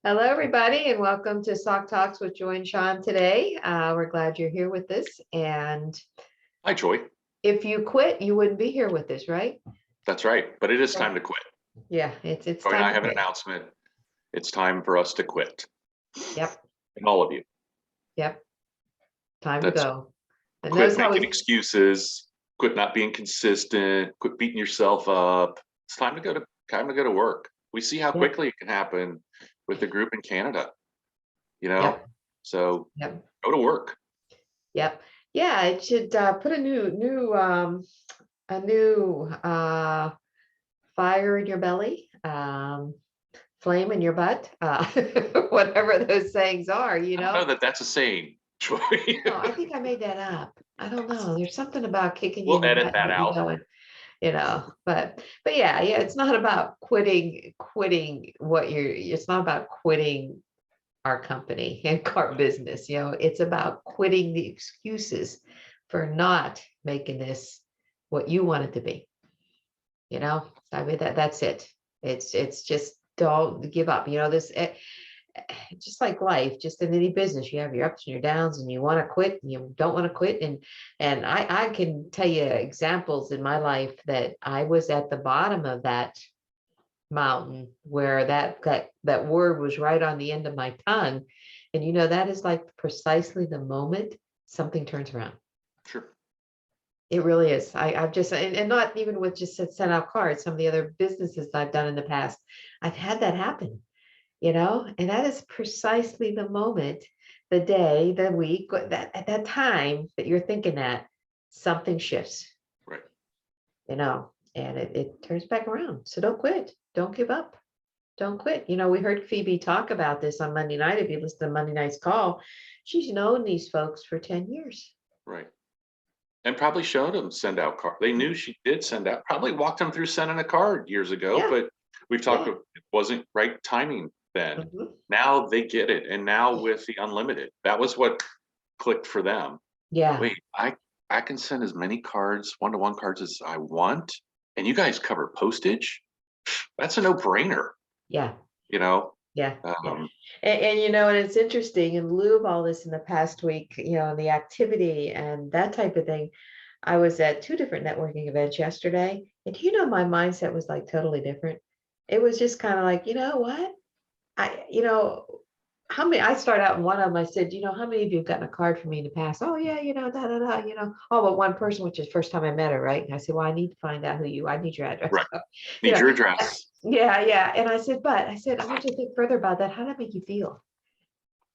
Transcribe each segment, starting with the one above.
Hello, everybody, and welcome to Sock Talks with Joy and Sean today. We're glad you're here with us. And Hi, Joy. if you quit, you wouldn't be here with us, right? That's right. But it is Yeah. time to quit. Yeah, it's Joy and time I to have an quit. announcement. It's time for us to quit. Yep, And all of you. yep, time to That's go. And quit notice how making we, excuses, quit not being consistent, quit beating yourself up. It's time to go to work. We see how yep, quickly it can happen with the group in Canada, you know? yep, So yep, go to work. yep. Yeah, it should put a new fire in your belly, flame in your butt, whatever those sayings are, I don't know that that's a saying, Joy. No, I think I made that up. I don't know. There's something about kicking you in We'll the edit butt and that getting you out. going, but yeah, it's not about quitting it's not about quitting our company and our business, it's about quitting the excuses for not making this what you want it to be, I mean, that's it. It's just don't give up, just like life, just in any business, you have your ups and your downs, and you want to quit, and you don't want to quit. And I can tell you examples in my life that I was at the bottom of that mountain where that word was right on the end of my tongue. And that is like precisely the moment something turns around. Sure. It really is. I've just, and not even with just sent out cards, some of the other businesses I've done in the past, I've had that happen, and that is precisely the moment, the day, the week, that at that time that you're thinking that something shifts, Right. and it turns back around. So don't quit. Don't give up. Don't quit. We heard Phoebe talk about this on Monday night. If you listen to Monday night's call, she's known these folks for 10 years. Right. And probably showed them send out card. They knew she did send out, probably walked them through sending a card years ago, Yeah. but we've talked Yeah. about it wasn't right timing then. Mhm. Now they get it. And now with the unlimited, that was what clicked for them. Yeah. Wait, I can send as many cards, one-to-one cards as I want, and you guys cover postage? That's a no-brainer, Yeah. you know? Yeah. Yeah. Um, And it's interesting, in lieu of all this in the past week, the activity and that type of thing. I was at two different networking events yesterday, and my mindset was like totally different. It was just kind of like, you know what? How many, I start out in one of them, I said, how many of you have gotten a card from me in the past? Oh yeah, da da da, all but one person, which is the first time I met her, right? And I said, well, I need to find out I need your address. right. you Need know, your uh, address. yeah, yeah. And I said, I want you to think further about that. How did that make you feel?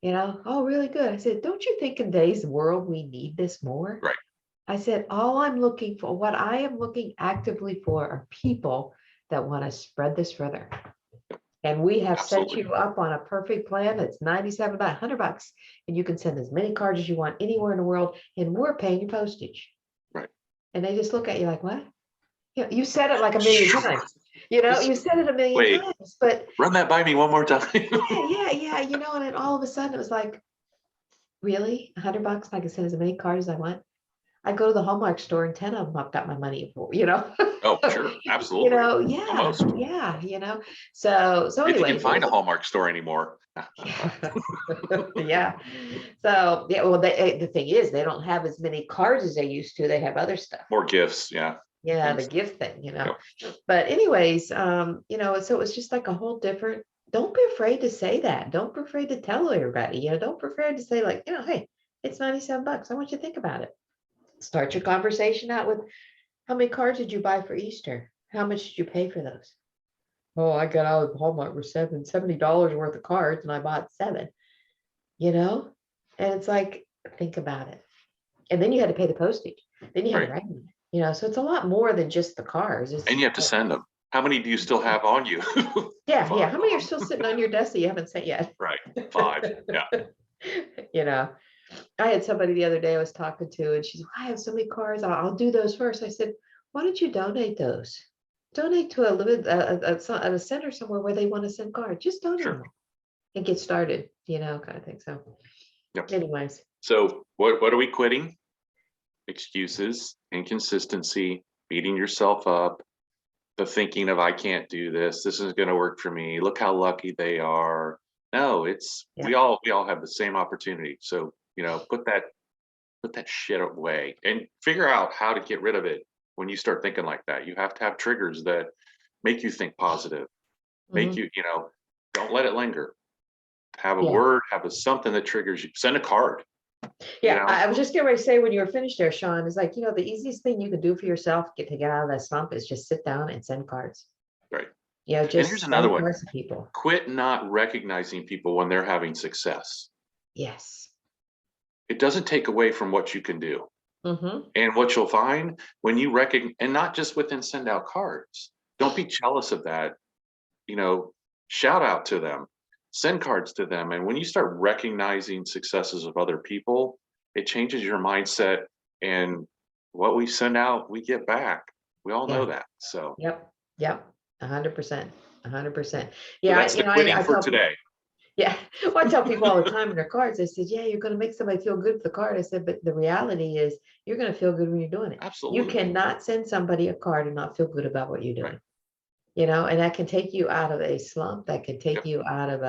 Oh, really good. I said, don't you think in today's world we need this more? Right. I said, all I'm looking for, what I am looking actively for, are people that want to spread this further. And we have set Absolutely. you up on a perfect plan. It's 97 bucks, $100, and you can send as many cards as you want anywhere in the world, and we're paying you postage. Right. And they just look at you like, what? You said it like a million times. You said it a million Wait, times, but run that by me one more time. yeah. And then all of a sudden it was like, really? $100? I can send as many cards as I want. I go to the Hallmark store, and 10 of them I've got my money for. Oh, sure. Absolutely. Yeah, Almost. yeah. So If you can anyways, it find was a Hallmark store anymore. yeah. So yeah, well, the thing is, they don't have as many cards as they used to. They have other stuff. More gifts, yeah. Yeah, the Things. gift thing. Yep. But anyways, so it was just like a whole different. Don't be afraid to say that. Don't be afraid to tell everybody. Don't be afraid to say, like, hey, it's 97 bucks. I want you to think about it. Start your conversation out with, how many cards did you buy for Easter? How much did you pay for those? Oh, I got out of Hallmark for $70 worth of cards, and I bought 7. And it's like, think about it. And then you had to pay the postage. Then you had to Right. write it. So it's a lot more than just the cards. And It's you have to send them. How many do you still have on you? yeah. 5 How of many are them. still sitting on your desk that you haven't sent yet? Right. 5. Yeah. you know, I had somebody the other day I was talking to, and she's, I have so many cards. I'll do those first. I said, why don't you donate those? Donate to a center somewhere where they want to send cards. Just donate Sure. them and get started, kind of thing. So, Yep. anyways, So what are we quitting? Excuses, inconsistency, beating yourself up, the thinking of I can't do this. This isn't going to work for me. Look how lucky they are. No, Yeah. we all have the same opportunity. So, put that shit away and figure out how to get rid of it when you start thinking like that. You have to have triggers that make you think positive, make Mhm. don't let it linger. Have a Yeah. word, have a something that triggers you. Send a card, you Yeah, know? I was just getting ready to say when you were finished there, Sean, is like, the easiest thing you can do for yourself, to get out of that slump is just sit down and send cards. Right. And here's Just another send one. cards to people. Quit not recognizing people when they're having success. Yes. It doesn't take away from what you can do. Mm-hmm. And what you'll find when you recognize, and not just within send out cards, don't be jealous of that. You know, Shout out to them, send cards to them. And when you start recognizing successes of other people, it changes your mindset. And what we send out, we get back. We all know Yeah. that. So, Yep. Yep. 100%. 100%. so Yeah. that's the quitting I for tell people, today. yeah. Well, I tell people all the time in their cards, I said, yeah, you're going to make somebody feel good for the card. I said, but the reality is you're going to feel good when you're doing it. You Absolutely. cannot send somebody a card and not feel good about what you're Right. doing. And that can take you out of a slump. That can take Yep. you out of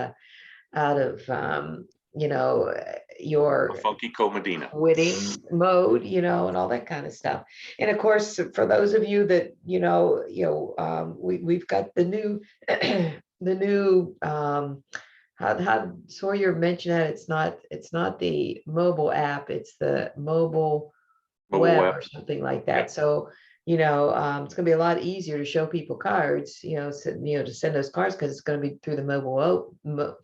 you know, A your funky Medina. quitting mode, and all that kind of stuff. And of course, for those of you that, we've got the new, the new, how Sawyer mentioned that it's not the mobile app, it's the mobile Mobile web web. or something like that. Yep. So, it's going to be a lot easier to show people cards, to send those cards because it's going to be through the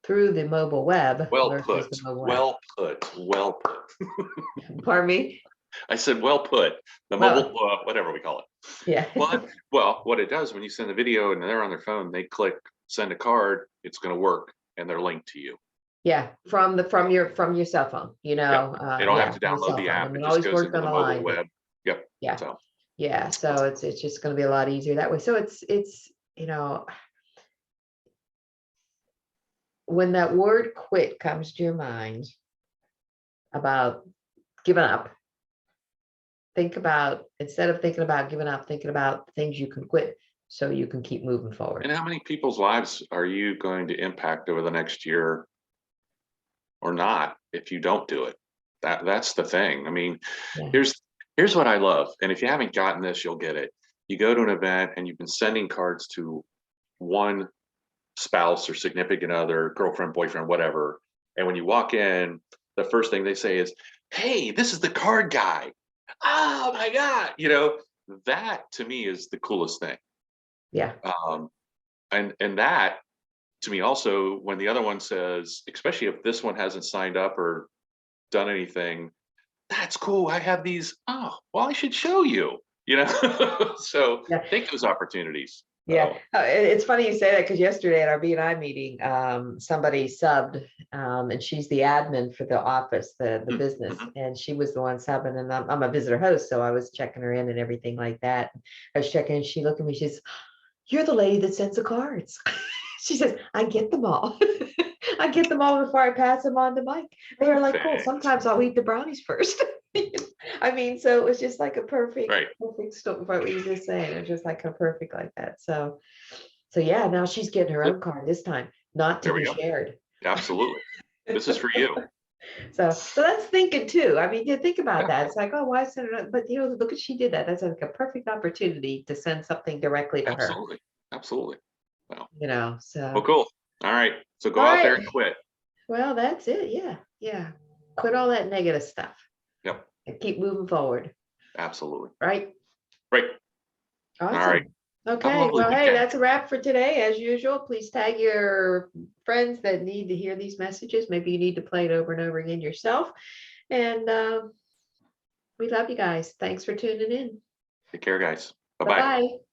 through the mobile web Well versus put. the mobile app. Well put. Well put. Pardon me? I said, well put. The mobile, Well, whatever we call it. yeah. Well, what it does when you send the video and they're on their phone, they click send a card, it's going to work, and they're linked to you. Yeah, from your cell phone, Yep. They don't have yeah, to from the download cell the phone. I app. It mean, just always goes worked into on the the mobile line, but web. Yep. yeah, So yeah. So it's just going to be a lot easier that way. So it's when that word quit comes to your mind about giving up, think about, instead of thinking about giving up, thinking about things you can quit so you can keep moving forward. and how many people's lives are you going to impact over the next year or not if you don't do it? That's the thing. I mean, Yeah. here's what I love. And if you haven't gotten this, you'll get it. You go to an event and you've been sending cards to one spouse or significant other, girlfriend, boyfriend, whatever. And when you walk in, the first thing they say is, "Hey, this is the card guy." Oh my God. That to me is the coolest thing. Yeah. And that to me also, when the other one says, especially if this one hasn't signed up or done anything, that's cool. I have these. Oh, well, I should show you, so Yeah. take those opportunities. Yeah, So, it's funny you say that because yesterday at our B&I meeting, somebody subbed, and she's the admin for the office, the business, mhm. and she was the one subbing, and I'm a visitor host, so I was checking her in and everything like that. I was checking, and she looked at me, she says, "You're the lady that sends the cards." She says, "I get them all. I get them all before I pass them on to Mike." They were like, "Cool. Perfect. Sometimes I'll eat the brownies first." I mean, so it was just like a perfect, Right. perfect story. What you just saying, it was just like a perfect like that. So yeah, now she's getting her own card this time, not to There we be go. shared. Absolutely. This is for you. So that's thinking too. I mean, you think about Yeah, that. It's like, oh, why send it? But look at she did that. That's like a perfect opportunity to send something directly to her. absolutely. Absolutely. Well, So cool. All right. So go all out there and right. quit. Well, that's it. Yeah, yeah. Quit all that negative stuff Yep. and keep moving forward. Absolutely. Right. Right. All right. Awesome. Have a Okay, lovely well, hey, weekend. that's a wrap for today. As usual, please tag your friends that need to hear these messages. Maybe you need to play it over and over again yourself. And we love you guys. Thanks for tuning in. Take care, guys. Bye-bye. Bye-bye.